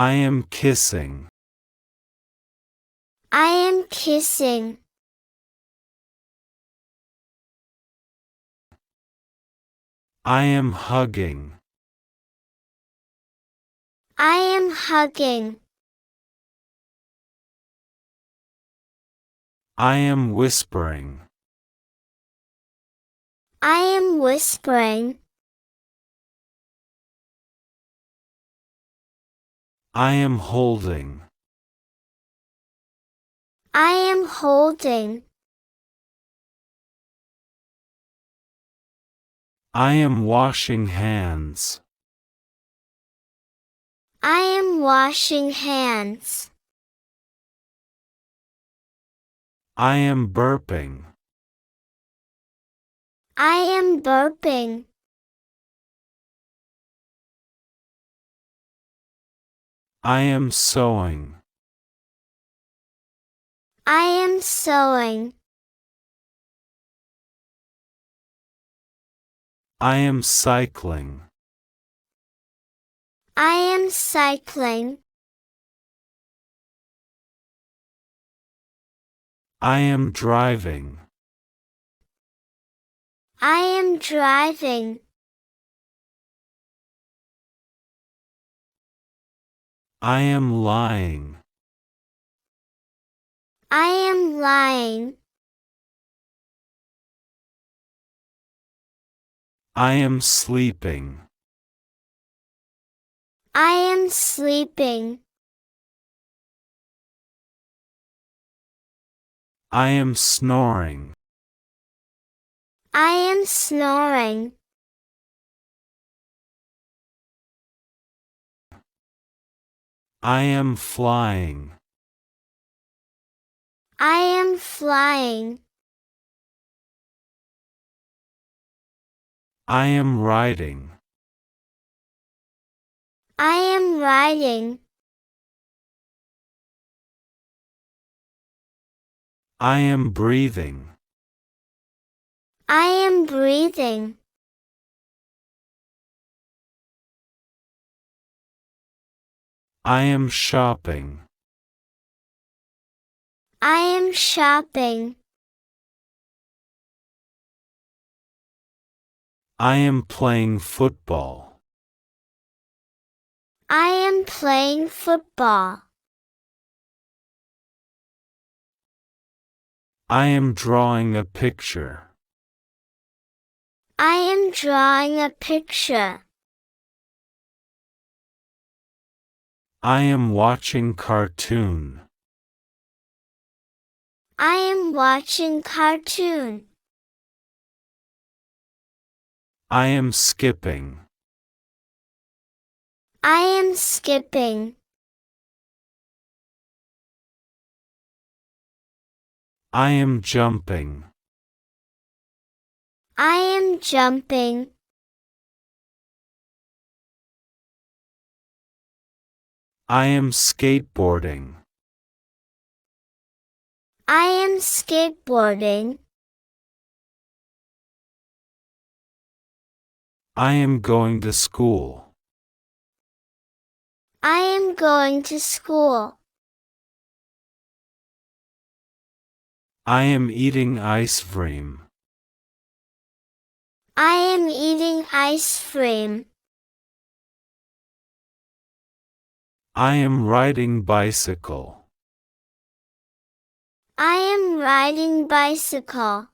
I am kissing. I am kissing. I am hugging. I am hugging. I am whispering. I am whispering. I am holding. I am holding. I am washing hands. I am washing hands. I am burping. I am burping. I am sewing. I am sewing. I am cycling. I am cycling. I am driving. I am driving. I am lying. I am lying. I am sleeping. I am sleeping. I am snoring. I am snoring. I am flying. I am flying. I am riding. I am riding. I am breathing. I am breathing. I am shopping. I am shopping. I am playing football. I am playing football. I am drawing a picture. I am drawing a picture. I am watching cartoon. I am watching cartoon. I am skipping. I am skipping. I am jumping. I am jumping. I am skateboarding. I am skateboarding. I am going to school. I am going to school. I am eating ice cream. I am eating ice cream. I am riding bicycle. I am riding bicycle.